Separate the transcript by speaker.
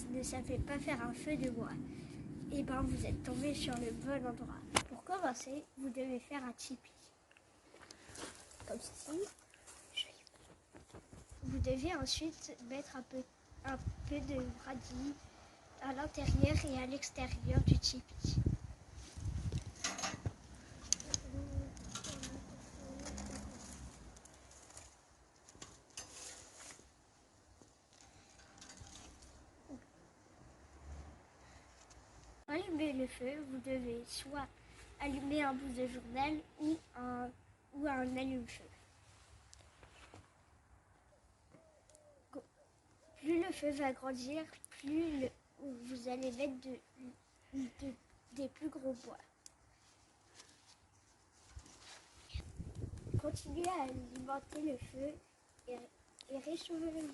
Speaker 1: vous ne savez pas faire un feu de bois, et ben vous êtes tombé sur le bon endroit. Pour commencer, vous devez faire un tipi. Comme ceci. Vous devez ensuite mettre un peu de radis à l'intérieur et à l'extérieur du tipi. Pour allumer le feu, vous devez soit allumer un bout de journal ou un allume-feu. Plus le feu va grandir, plus vous allez mettre des plus gros bois. Continuez à alimenter le feu et réchauffez-le.